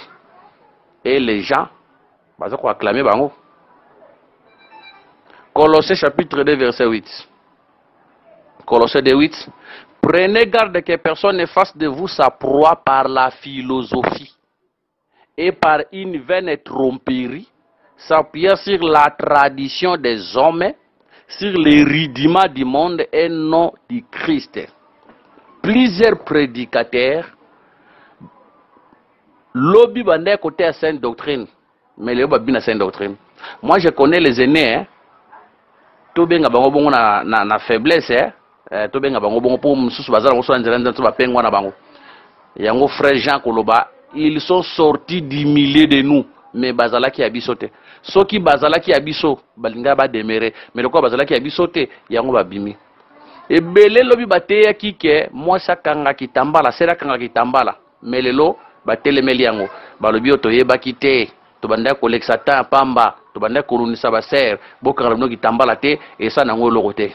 et les gens bazo ko acclamer bango. Colossiens chapitre 2 verset 8. Colossiens 2 8. Prenez garde que personne ne fasse de vous sa proie par la philosophie et par une vaine tromperie, s'appuyant sur la tradition des hommes, sur les rudiments du monde et non du Christ. Plusieurs prédicateurs lobby bandé côté à sainte doctrine, mais les babines à sainte doctrine. Moi je connais les aînés, hein. To benga bango bongo na faiblesse to benga bango bongo pour mususu bazala ko so nzela to ba pengwa na bango yango frère Jean Koloba ils sont sortis du milieu de nous mais bazala ki abisote soki bazala ki abiso balinga ba demere mais loko bazala ki abisote yango ba bimi e belé lobi bateya kike moi sakanga kitambala sera kanga kitambala melelo batelemeli yango balobi otoyeba kite to banda koleksa ta pamba to banda kolunisa ba ser bokara no kitambala te et ça nango lokote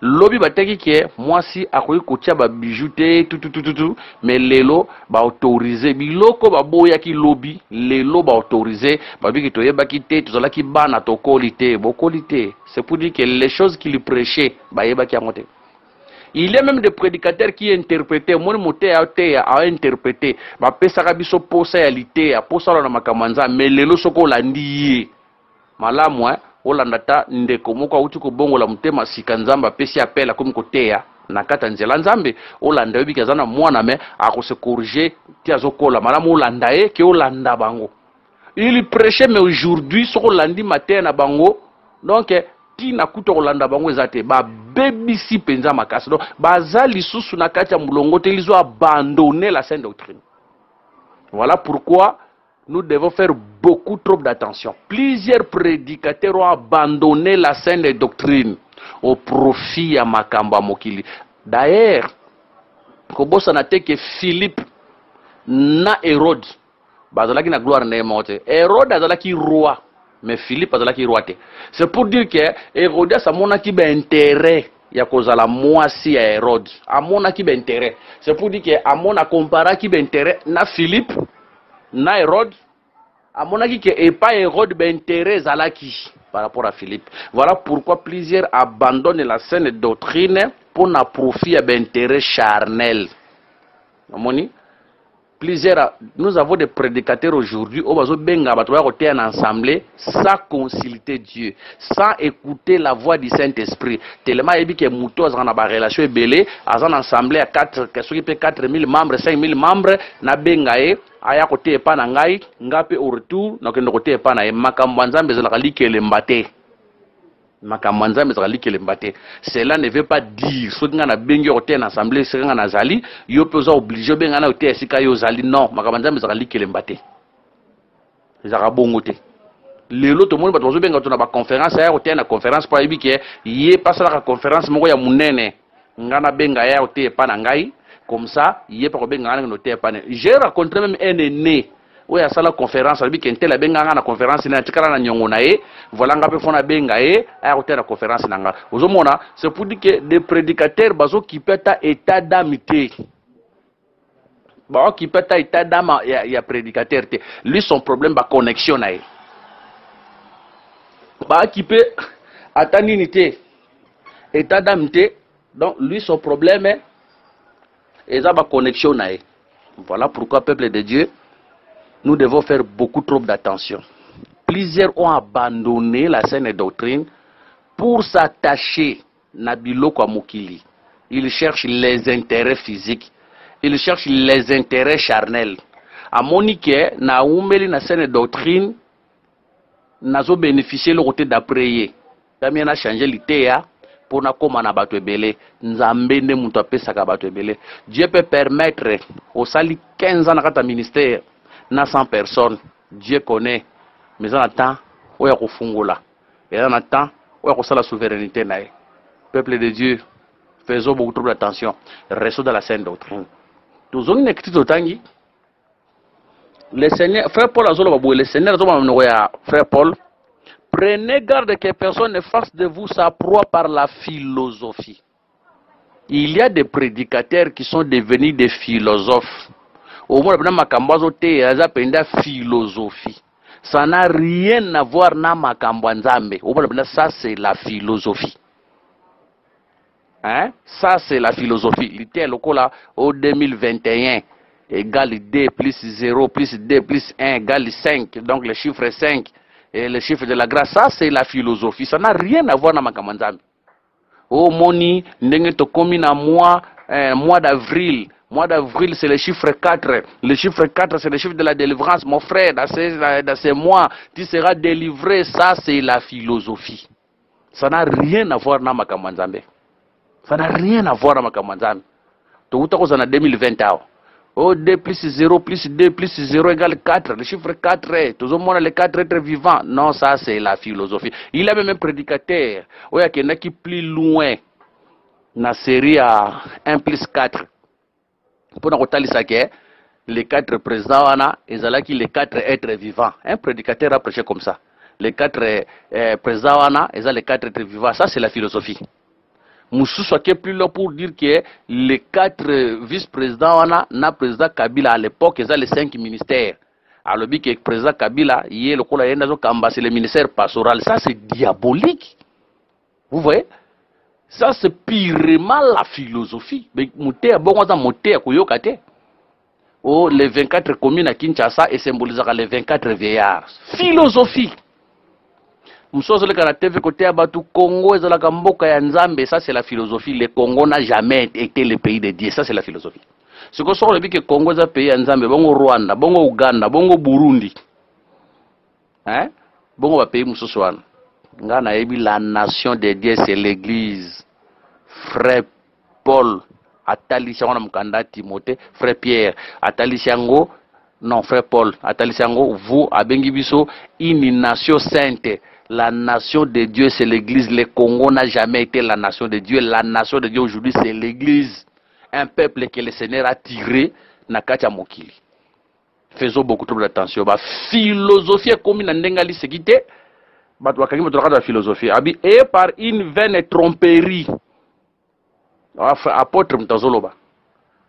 lobi bateki ke moi si akoyi kotia ba bijou te tout mais lelo ba autoriser biloko ba boya ki lobi lelo ba autoriser ba biki to yeba ki te to zala ki bana to qualité bo qualité c'est pour dire que les choses qu'il prêchait ba yeba ki amote. Il y a même des prédicateurs qui interprétaient, mon moté a interprété, ma pesaka biso posa yalité, a posa na makamanza, mais lelo soko landi. Malamu olandata ndeko moko uti ko bongo la mutema sikanzamba pesi appela comme kotea na kata nzela nzambe olanda yobi kazana mwana me akose corriger ti azokola malamu olanda e ke olanda bango. Il prêchait mais aujourd'hui soko landi matin na bango donc na kuto kolanda bango ezate ba bebisi penza makasi donc baza lisusu na kati ya mulongo te lizo abandonner la sainte doctrine. Voilà pourquoi nous devons faire beaucoup trop d'attention. Plusieurs prédicateurs ont abandonné la sainte doctrine au profit ya makamba mokili. D'ailleurs kobosa na te que Philippe na Hérode bazalaki na gloire na mote. Hérode azalaki roi, mais Philippe azalaki roi te. C'est pour dire que Hérodias amonaki ba intérêt ya kozala mwasi ya Hérode. Amonaki ba intérêt. C'est pour dire que amona comparaki ba intérêt na Philippe na Hérode. Amonaki que et pas Hérode ba intérêt zalaki par rapport à Philippe. Voilà pourquoi plusieurs abandonnent la saine doctrine pour na profit à intérêt charnel. Plusieurs, nous avons des prédicateurs aujourd'hui au bazo benga batoya côté en assemblée sans consulter Dieu, sans écouter la voix du Saint-Esprit. Tellement ebi que muto azana ba relation belé, azana assemblée à 4 que 4000 membres, 5000 membres na benga aya côté pa na ngai ngape au retour na kendo côté pa na makambo nzambe zala likele mbate. Cela ne veut pas dire ce que na bengi côté en assemblée c'est nga nazali yo peso obligé benga na côté sika yo zali non makambo nzambe zala likele mbate. Ezaka bongote. Lelo to moni bato benga to na ba conférence ya côté na conférence pa yebi ke yé passa la conférence moko ya munene ngana benga ya côté pa na ngai. Comme ça, il y a pas de noté. J'ai rencontré même un aîné. Oui, à la conférence, il y a une conférence, voilà, la conférence. C'est pour dire que des prédicateurs qui peuvent être état d'amitié. Qui peut être état d'âme, il y a prédicateur. Lui, son problème, c'est la connexion. Qui peut atteindre l'unité, état d'amitié. Donc, lui, son problème est et ça va connexion. Voilà pourquoi, peuple de Dieu, nous devons faire beaucoup trop d'attention. Plusieurs ont abandonné la saine doctrine pour s'attacher à biloko mokili. Ils cherchent les intérêts physiques. Ils cherchent les intérêts charnels. À Monique, na umeli na saine doctrine, nazo bénéficier le côté d'après. Tamien a changé l'idée. Pour na koma na bato ebele nzambe nde muto apesaka bato ebele. Dieu peut permettre au sali 15 ans na kata ministère na 100 personnes. Dieu connaît, mais en attend oya kufungula et en attend oya ko sala souveraineté nae. Peuple de Dieu, faisons beaucoup trop d'attention, restons dans la saine doctrine. Tozongi ne kitito tangi le Seigneur frère Paul azolo babou le Seigneur azoma mnoya frère Paul. Prenez garde que personne ne fasse de vous sa proie par la philosophie. Il y a des prédicateurs qui sont devenus des philosophes. Au moins, philosophie. Ça n'a rien à voir avec Makambwanzambe. Ça, c'est la philosophie. Hein? Ça, c'est la philosophie. L'idée au 2021 égale D plus 0 plus D plus 1 égale 5. Donc, le chiffre 5. Et le chiffre de la grâce, ça c'est la philosophie. Ça n'a rien à voir avec Makamanzambi. Oh moni, n'engue to komi na mois d'avril. Mois d'avril c'est le chiffre 4. Le chiffre 4 c'est le chiffre de la délivrance. Mon frère, dans ces mois, tu seras délivré. Ça c'est la philosophie. Ça n'a rien à voir avec Makamanzambi. Ça n'a rien à voir avec Makamanzambi. Tout ça en 2021. Oh, D plus 0 plus D plus 0 égale 4. Le chiffre 4 est. Tout le monde les 4 êtres vivants. Non, ça c'est la philosophie. Il y a même un prédicateur. Oh, il y en a qui plus loin. La série à 1 plus 4. Pour nous dire les 4 présidents, ils ont les 4 êtres vivants. Un prédicateur a prêché comme ça. Les 4 présidents, ils ont les 4 êtres vivants. Ça c'est la philosophie. Moussou soit plus là pour dire que les 4 vice-présidents, na président Kabila à l'époque, ils ont les 5 ministères. Alors, que le président Kabila, il y a le ministère pastoral. Ça, c'est diabolique. Vous voyez? Ça, c'est purement la philosophie. Oh, les 24 communes à Kinshasa et symbolisent les 24 vieillards. Philosophie. Moussose le Canada côté Abatu Congo et la Gamboka et Nzambe, ça c'est la philosophie. Le Congo n'a jamais été le pays de Dieu, ça c'est la philosophie. Ce que sort le que Congo est un pays Nzambe, bongo Rwanda, bongo Uganda, bongo Burundi. Hein? Bongo va pays Moussosouane. Ngana ebi la nation de Dieu c'est l'église. Frère Paul, Atali Chango Mkanda Timothée, frère Pierre, Atali Chango, non frère Paul, Atali Chango, vous, Abengibiso, une nation sainte. La nation de Dieu, c'est l'église. Le Congo n'a jamais été la nation de Dieu. La nation de Dieu aujourd'hui, c'est l'église. Un peuple que le Seigneur a tiré, Nakacha Mokili. Faisons beaucoup trop d'attention. La philosophie est comme une nengali séquité. La philosophie. Et par une vaine tromperie. Apôtre Mtazoloba.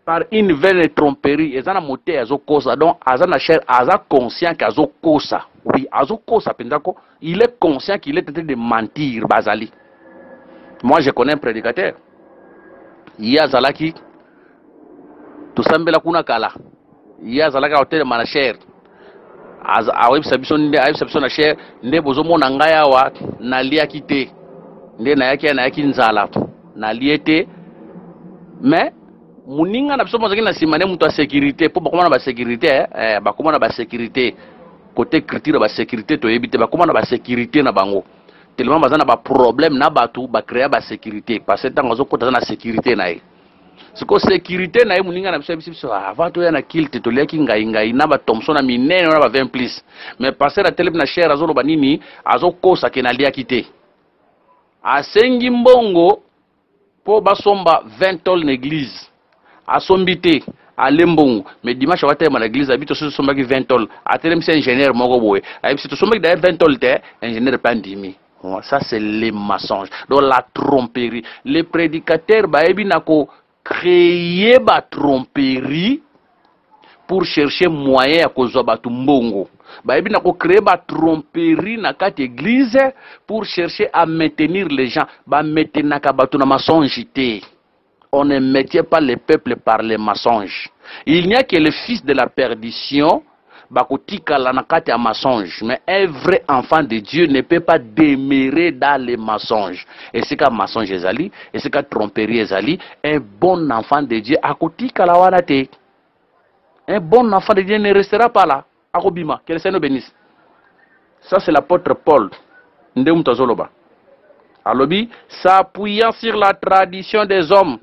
Par une vaine tromperie. Ils ont monté à Zokosa. Donc, Azana cher, Aza conscient qu'à Zokosa. Oui, Azokosa Pendako. Il est conscient qu'il est en train de mentir, Bazali. Moi, je connais un prédicateur. Il y a Zalaki. Tout ça, Mbela Kunakala. Il y a Zalaka hôtel de Manacher. A web sabison na cher. Nde bozomo na ngaya wa na lia kite. Nde na yaki nzala. Na liete. Mais, muninga na biso mozaki na simane mutu a sécurité. Po bakoma na ba sécurité. Bakoma na ba sécurité. Côté critique ba sécurité to yebite. Bakoma na ba sécurité na bango. Tellement bazana ba problème na batu ba créer ba sécurité. Parce que tant ozo kota na sécurité na ye. Ce que sécurité na muninga na biso avant to ya na kilte to leki ngai na ba Thompson na minene na ba 20 plus mais passer la télé na cher azolo banini azokosa ke na lia kité asengi mbongo po basomba 20 tol na église asombité alembongo mais dimanche wa tema na église habito so somba ki 20 tol atelem c'est ingénieur moko boye ayibisi to somba ki 20 tol te ingénieur pandimi. Ça c'est les mensonges donc la tromperie les prédicateurs ba ebi nako créer ba tromperie pour chercher moyen à kozwa batu mbongo. Ba ebi nako créer ba tromperie na kati église pour chercher à maintenir les gens. Ba maintenir ka batu na mensonge te. On ne mettait pas le peuple par les mensonges. Il n'y a que le fils de la perdition bakotika la na kati ya mensonge. Mais un vrai enfant de Dieu ne peut pas demeurer dans les mensonges. Et c'est qu'un mensonge ezali, et c'est qu'un tromperie ezali, un bon enfant de Dieu akotika la wana te. Un bon enfant de Dieu ne restera pas là. Akobima, que le Seigneur bénisse. Ça c'est l'apôtre Paul. Ndemu tazoloba. Alobi, s'appuyant sur la tradition des hommes,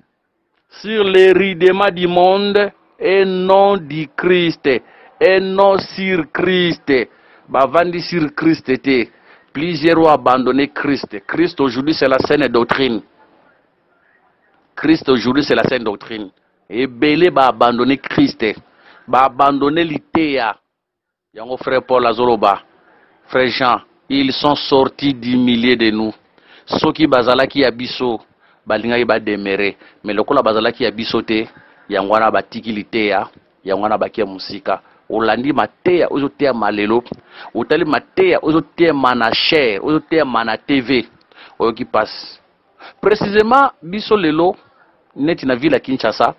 sur les rudiments du monde et non du Christ. Et non sur Christ. Bavandi sur Christ était. Plusieurs ont abandonné Christ. Christ aujourd'hui c'est la saine doctrine. Christ aujourd'hui c'est la saine doctrine. Et Belé va abandonner Christ. Va abandonner l'Itéa. Yango frère Paul Azoloba. Frère Jean. Ils sont sortis du milieu de nous. Ceux qui bazala qui abisso. Balinga iba demere. Mais le kola bazala qui abisso te. Yangwana batiki l'Itéa. Yangwana bakia musika. Olandi matea ozotea malelo otali matea ozotea manacher ozotea mana TV oyo qui passe précisément biso lelo neti na ville à Kinshasa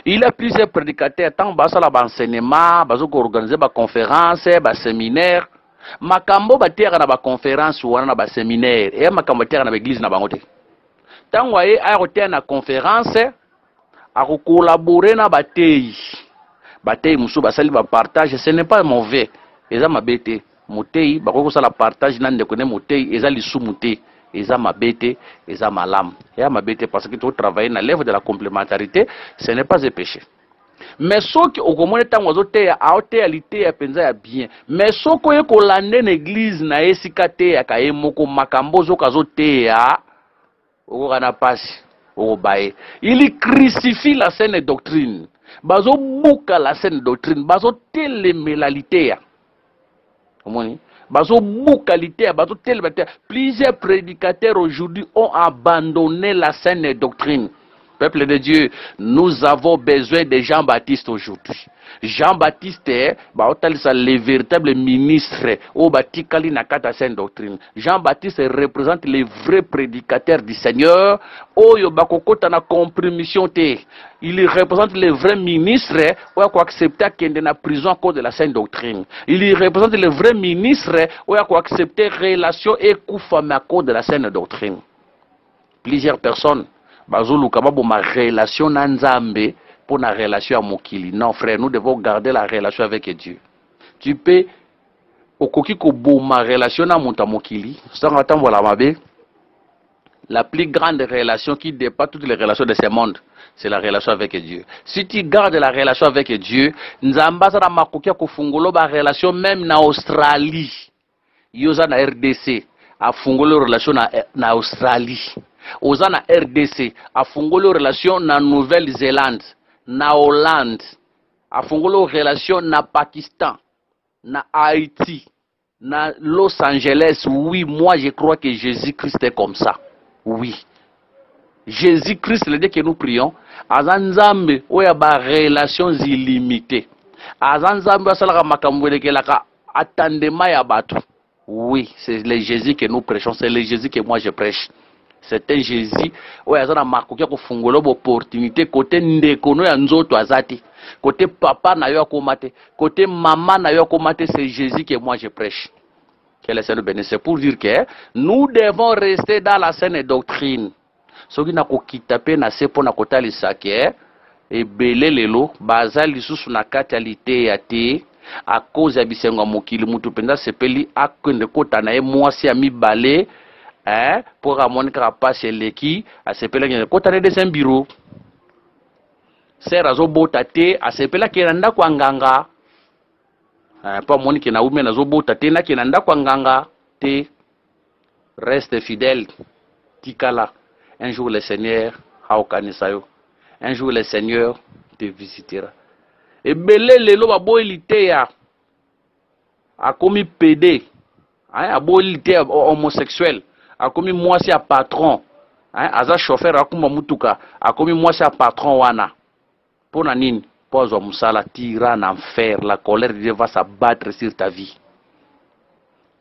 il y a plusieurs prédicateurs tant basa la enseignement bazo ko organiser ba conférence ba séminaire makambo batera na ba conférence wana na ba séminaire et makambo batera na église na bango te tant waye a roter na conférence a collaborer na batei Batei musu basali ba partage ce n'est pas mauvais eza mabete motei bakoko sala partage nande kone motei eza lisu muté eza mabete eza malam ya mabete parce que tu travailler na lèvre de la complémentarité ce n'est pas un péché mais soki okomone tango azote ya aotéalité ya penza ya bien mais soko ye kolande na église na esika te ya kaye moko makambo zoka azote ya okokana pasi okobaye il crucifie la saine doctrine. Bazo bouka la saine doctrine, bazo telemela litéa. Bazo bouka litéa, bazo telemela. Plusieurs prédicateurs aujourd'hui ont abandonné la saine doctrine. Peuple de Dieu, nous avons besoin de Jean-Baptiste aujourd'hui. Jean-Baptiste est le véritable ministre au Batikali Nakata Sainte Doctrine. Jean-Baptiste représente les vrais prédicateurs du Seigneur. Il représente les vrais ministres qui ont accepté qu'il y ait une prison à cause de la Sainte Doctrine. Il représente les vrais ministres qui ont accepté relation et koufame à cause de la Sainte Doctrine. Plusieurs personnes, bazulu kababo ma relation nanzambe pour la relation à Mokili. Non frère, nous devons garder la relation avec Dieu. Tu peux okoki ko ma relation à Mokili, la plus grande relation qui dépasse toutes les relations de ce monde, c'est la relation avec Dieu. Si tu gardes la relation avec Dieu, nzamba za makokia ko fungolo ba relation même na Australie. Yoza na RDC a fungolo relation na Australie. Oza na RDC a fungolo relation na Nouvelle-Zélande, na Hollande, afungula relation na Pakistan, na Haïti, na Los Angeles. Oui, moi je crois que Jésus-Christ est comme ça. Oui. Jésus-Christ, le Dieu que nous prions, azanzambe oya ba relations illimitées. Azanzambe asalaka makambo lekelaka attendement ya batu. Oui, c'est le Jésus que nous prêchons, c'est le Jésus que moi je prêche. C'est un Jésus oya azana makokia ko fungola opportunité côté ndeko no ya nzoto azati. Côté papa na yo akomate, côté maman na yo akomate, c'est Jésus que moi je prêche. Que le Seigneur bénisse. C'est pour dire que nous devons rester dans la saine doctrine. Soki na kokita pe na sepo na kotalisa ke ebele lelo baza lisusu na kati ya liteya te a cause ya bisengo ya mokili mutu penza sepeli akende kota na ye mwasi ya mibale pour amoni kaka pasi eleki asepeli akende kota na deuxième bureau sere azobota te asepeli akende na ndako ya nganga po amoni ke na ume nazobota te nakende na ndako ya nganga te. Reste fidèle, tikala. Un jour le Seigneur un jour le Seigneur te visitera. Et belé lelo baboilité ya a commis pédé, a boilité homosexuel, a commis moi c'est patron, aza chauffeur a kuma mutuka, a commis moi c'est patron wana. Pour nanine, pose musala tira en enfer, la colère de Dieu va s'abattre sur ta vie.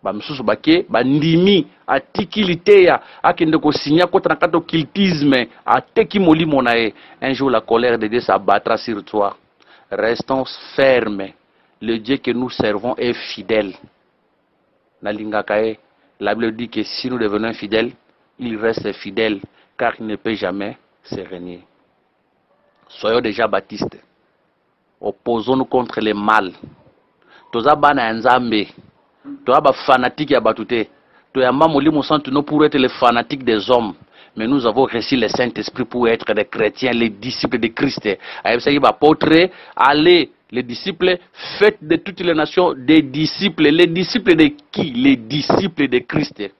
Bamsusu bake bandimi atikilité ya akende ko signer contre na kato cultisme ateki molimo na ye. Un jour la colère de Dieu s'abattra sur toi. Restons fermes. Le Dieu que nous servons est fidèle. La Bible dit que si nous devenons fidèles, il reste fidèle car il ne peut jamais se renier. Soyons déjà baptistes. Opposons-nous contre le mal. Toza bana nzambe. Tu as fanatique ya batute. Tu as mamoli santo nous pour être les fanatiques des hommes. Mais nous avons reçu le Saint-Esprit pour être des chrétiens, les disciples de Christ. Allez, les disciples, faites de toutes les nations des disciples. Les disciples de qui? Les disciples de Christ.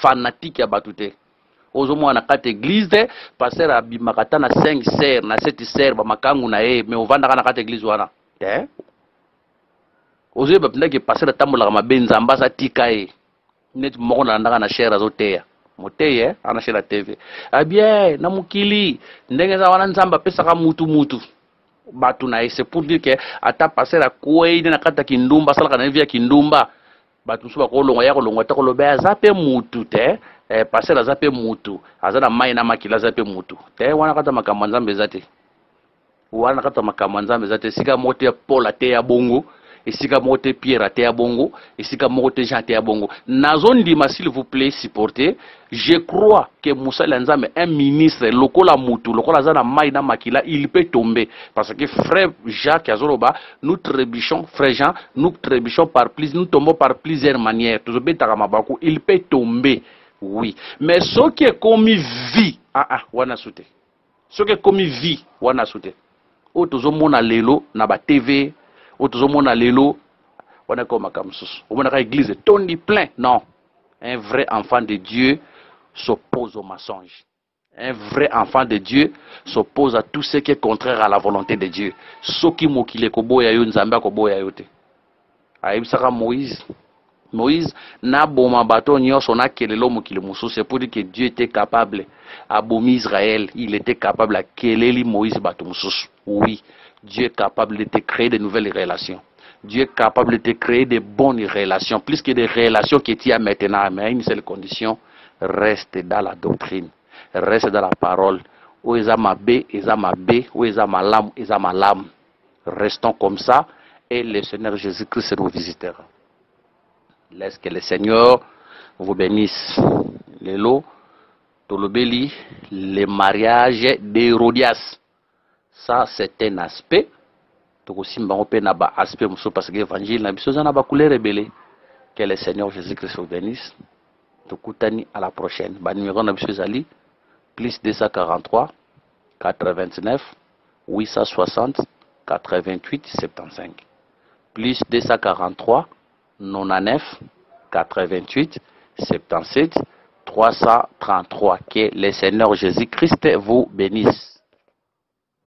Fanatique ya batute. Ozomo na kata église, pasteur abimakata na 5 sœurs, na 7 sœurs, ba makangu na mais on va na kata église wana. Ozo bapenda ke passer la tambola ma benzamba sa tikae net moko na ndaka na share azoteya moteye ana share TV abie na mukili ndenge za wana nzamba pesa ka mutu batu na c'est pour dire que ata passer la koine na kata kindumba sala kana via kindumba batu suba ko longo ya ko longo ta ko lobe zape mutu te passer la zape mutu azana mai na makila zape mutu te wana kata makambo nzambe zate wana kata makambo nzambe zate sika mote pola te ya bongo. Esika mote Pierre te ya bongo, esika mote Jean te ya bongo. Nazondima s'il vous plaît supporter. Je crois que Moussa Lanzame, un ministre, lokola mutu, lokola zana maïna makila, il peut tomber. Parce que frère Jacques Azoroba, nous trébuchons, frère Jean, nous trébuchons nous tombons par plusieurs manières. Il peut tomber, oui. Mais ce qui est commis vie, wana soute. Ce qui est commis vie, wana soute. O tozo mona lelo na ba TV. Otozomona lelo wana ko makamsusu omona ka église tondi plein. Non, un vrai enfant de Dieu s'oppose au mensonge. Un vrai enfant de Dieu s'oppose à tout ce qui est contraire à la volonté de Dieu. Soki mokile ko boya yo nzamba ko boya yo te. Ayibisaka Moïse na boma bato nyonso na kelelo mokile mususu. C'est pour dire que Dieu était capable à bomi Israël, il était capable à keleli Moïse bato mususu. Oui, Dieu est capable de te créer de nouvelles relations. Dieu est capable de te créer de bonnes relations, plus que des relations que tu as maintenant. Mais à une seule condition, reste dans la doctrine, reste dans la parole. Ou ils ont malam. Restons comme ça et le Seigneur Jésus-Christ nous visitera. Laisse que le Seigneur vous bénisse. Lélo, Tolobeli, le mariage d'Hérodias. Ça, c'est un aspect. Aspect parce que l'évangile n'a pas couleur rebelle. Que le Seigneur Jésus-Christ vous bénisse. À la prochaine. Numéro de plus 243 89 860 88 75. Plus 243 99 88 77 333. Que le Seigneur Jésus-Christ vous bénisse.